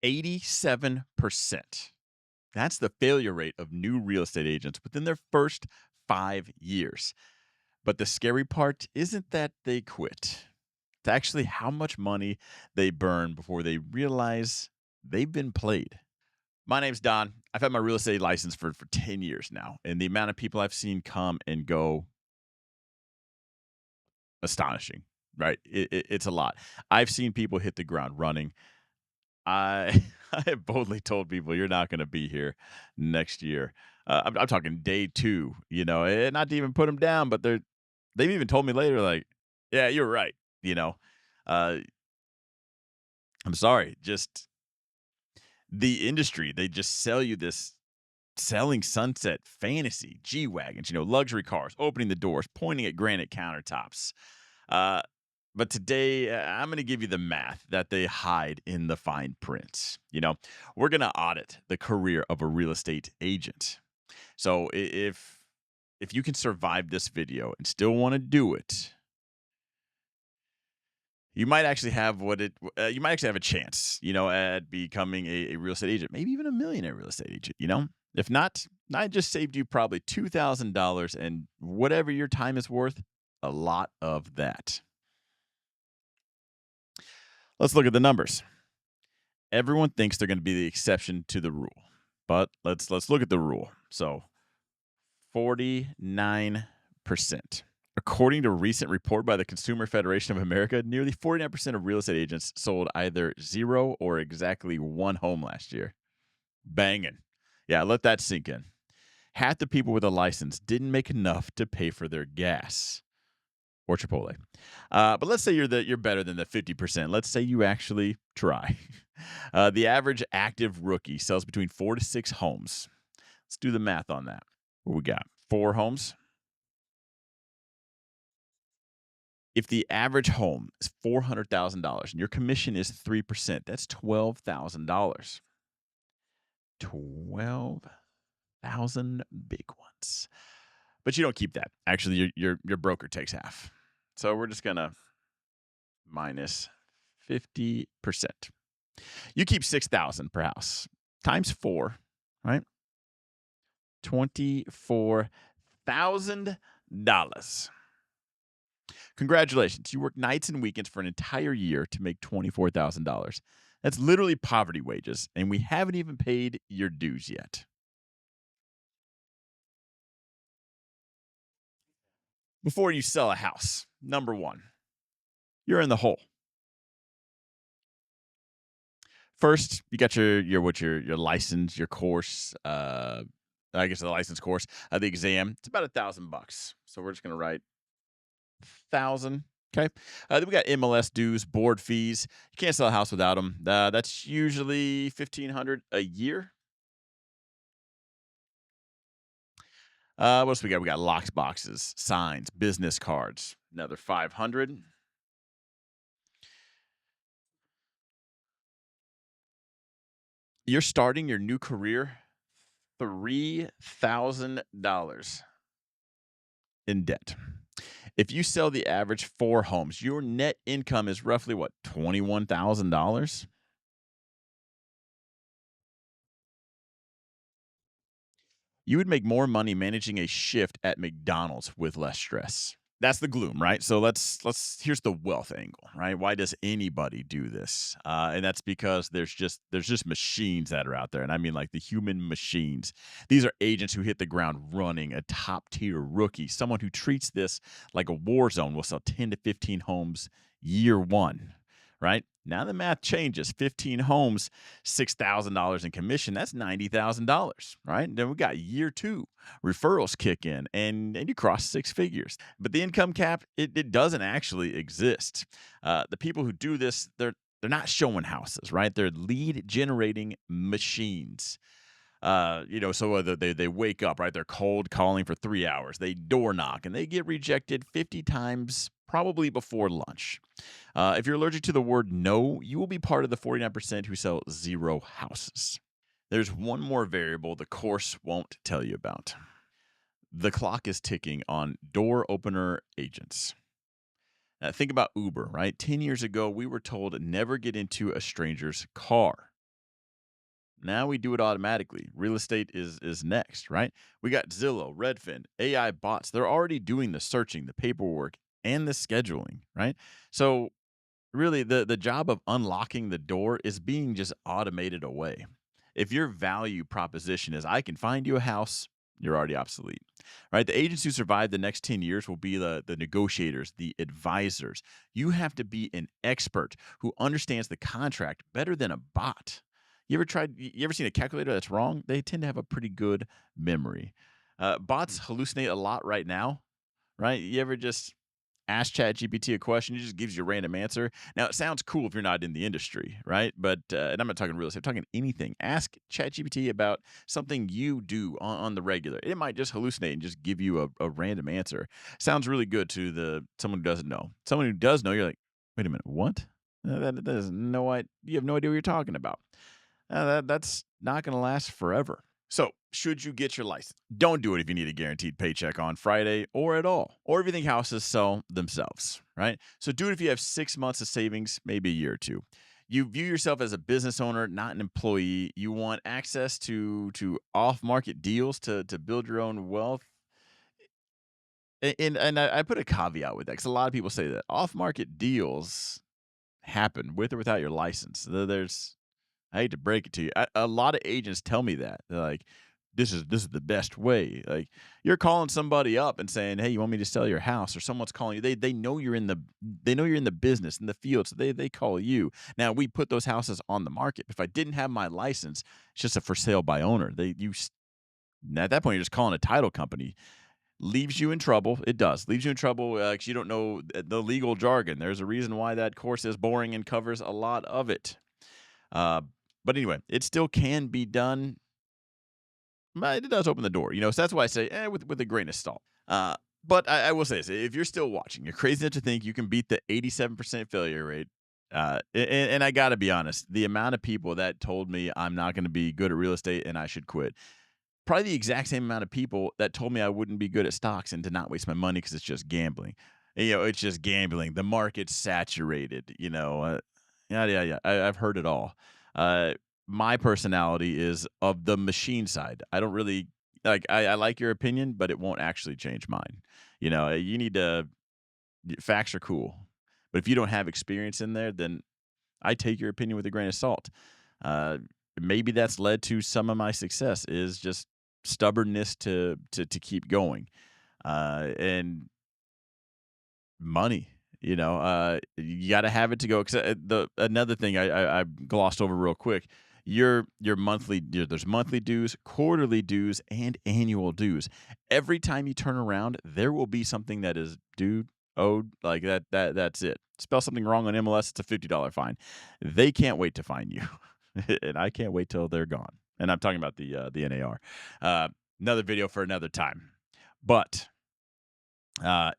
87%. That's the failure rate of new real estate agents within their first 5 years. But the scary part isn't that they quit. It's actually how much money they burn before they realize they've been played. My name's Don. I've had my real estate license for 10 years now, and the amount of people I've seen come and go, astonishing, right? It's a lot. I've seen people hit the ground running. I I have boldly told people you're not going to be here next year. I'm talking day two, and not to even put them down, but they've even told me later, like, yeah, you're right. You know, uh, I'm sorry. Just the industry, they just sell you this selling sunset fantasy, G wagons, luxury cars, opening the doors, pointing at granite countertops. Uh, but today, I'm going to give you the math that they hide in the fine print. We're going to audit the career of a real estate agent. So if you can survive this video and still want to do it, you might actually have you might actually have a chance, at becoming a real estate agent, maybe even a millionaire real estate agent. If not, I just saved you probably $2,000 and whatever your time is worth, a lot of that. Let's look at the numbers. Everyone thinks they're going to be the exception to the rule, but let's look at the rule. So 49%. According to a recent report by the Consumer Federation of America, nearly 49% of real estate agents sold either zero or exactly one home last year. Banging. Yeah, let that sink in. Half the people with a license didn't make enough to pay for their gas or Chipotle. But let's say you're better than the 50%. Let's say you actually try. The average active rookie sells between 4 to 6 homes. Let's do the math on that. What we got? 4 homes. If the average home is $400,000 and your commission is 3%, that's $12,000. 12,000 big ones. But you don't keep that. Actually, your broker takes half. So we're just gonna minus 50%. You keep 6,000 per house times 4, right? $24,000. Congratulations. You work nights and weekends for an entire year to make $24,000. That's literally poverty wages, and we haven't even paid your dues yet. Before you sell a house, number one, you're in the hole. First, you got your license, your course, I guess the license course, the exam. It's about $1,000. So we're just gonna write 1,000. Okay. Then we got MLS dues, board fees. You can't sell a house without them. That's usually 1,500 a year. What else we got? We got locks, boxes, signs, business cards. Another 500. You're starting your new career, $3,000 in debt. If you sell the average 4 homes, your net income is roughly what, $21,000? You would make more money managing a shift at McDonald's with less stress. That's the gloom, right? So let's here's the wealth angle, right? Why does anybody do this? And that's because there's just machines that are out there, and I mean like the human machines. These are agents who hit the ground running, a top tier rookie, someone who treats this like a war zone. Will sell 10 to 15 homes year one, right? Now the math changes. 15 homes, $6,000 in commission. That's $90,000, right? And then we got year two. Referrals kick in, and you cross 6 figures. But the income cap, it doesn't actually exist. The people who do this, they're not showing houses, right? They're lead generating machines. So they wake up, right? They're cold calling for 3 hours. They door knock and they get rejected 50 times, probably before lunch. If you're allergic to the word no, you will be part of the 49% who sell 0 houses. There's one more variable the course won't tell you about. The clock is ticking on door opener agents. Now, think about Uber, right? 10 years ago, we were told never get into a stranger's car. Now we do it automatically. Real estate is next, right? We got Zillow, Redfin, AI bots. They're already doing the searching, the paperwork, and the scheduling, right? So really the job of unlocking the door is being just automated away. If your value proposition is I can find you a house, you're already obsolete. Right? The agents who survive the next 10 years will be the negotiators, the advisors. You have to be an expert who understands the contract better than a bot. You ever seen a calculator that's wrong? They tend to have a pretty good memory. Bots hallucinate a lot right now, right? You ever just ask ChatGPT a question, it just gives you a random answer. Now, it sounds cool if you're not in the industry, right? But and I'm not talking real estate, I'm talking anything. Ask ChatGPT about something you do on the regular. It might just hallucinate and just give you a random answer. Sounds really good to the someone who doesn't know. Someone who does know, you're like, wait a minute, what? That is you have no idea what you're talking about. That's not going to last forever. So, should you get your license? Don't do it if you need a guaranteed paycheck on Friday or at all, or if you think houses sell themselves, right? So, do it if you have 6 months of savings, maybe a year or two. You view yourself as a business owner, not an employee. You want access to off market deals to build your own wealth. And I put a caveat with that because a lot of people say that off market deals happen with or without your license. There's I hate to break it to you. A lot of agents tell me that. They're like, this is the best way. Like you're calling somebody up and saying, "Hey, you want me to sell your house?" Or someone's calling you. They know you're in the business in the field, so they call you. Now we put those houses on the market. If I didn't have my license, it's just a for sale by owner. At that point you're just calling a title company. Leaves you in trouble. It does. Leaves you in trouble because you don't know the legal jargon. There's a reason why that course is boring and covers a lot of it. Uh, but anyway, it still can be done. But it does open the door, So that's why I say, with a grain of salt. But I will say this: if you're still watching, you're crazy enough to think you can beat the 87% failure rate. And I got to be honest, the amount of people that told me I'm not going to be good at real estate and I should quit, probably the exact same amount of people that told me I wouldn't be good at stocks and to not waste my money because it's just gambling. It's just gambling. The market's saturated. Yeah. I've heard it all. Uh, my personality is of the machine side. I don't really like. I like your opinion, but it won't actually change mine. You need to. Facts are cool, but if you don't have experience in there, then I take your opinion with a grain of salt. Uh, Maybe that's led to some of my success is just stubbornness to keep going, and money. You got to have it to go. Cause the another thing I glossed over real quick. There's monthly dues, quarterly dues, and annual dues. Every time you turn around, there will be something that is due, owed, like that's it. Spell something wrong on MLS, it's a $50 fine. They can't wait to fine you, and I can't wait till they're gone. And I'm talking about the NAR. Another video for another time, but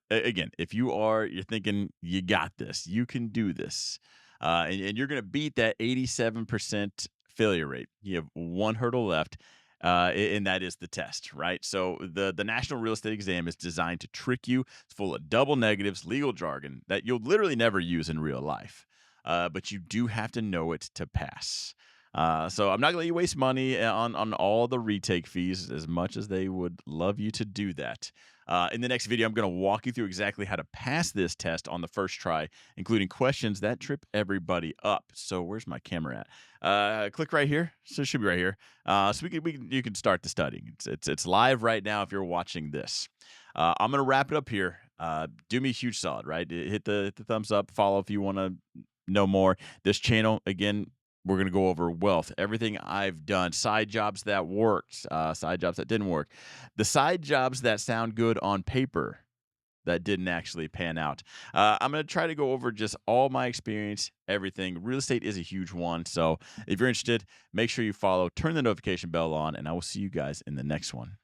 again, if you're thinking you got this, you can do this, and you're going to beat that 87% failure rate. You have one hurdle left, and that is the test, right? So the National Real Estate Exam is designed to trick you. It's full of double negatives, legal jargon that you'll literally never use in real life, but you do have to know it to pass. So I'm not going to let you waste money on all the retake fees as much as they would love you to do that. In the next video, I'm going to walk you through exactly how to pass this test on the first try, including questions that trip everybody up. So where's my camera at? Click right here. So it should be right here. So you can start the studying. It's live right now if you're watching this. I'm going to wrap it up here. Do me a huge solid, right? Hit the thumbs up. Follow if you want to know more. This channel, again, we're going to go over wealth, everything I've done, side jobs that worked, side jobs that didn't work, the side jobs that sound good on paper that didn't actually pan out. I'm going to try to go over just all my experience, everything. Real estate is a huge one. So if you're interested, make sure you follow, turn the notification bell on, and I will see you guys in the next one.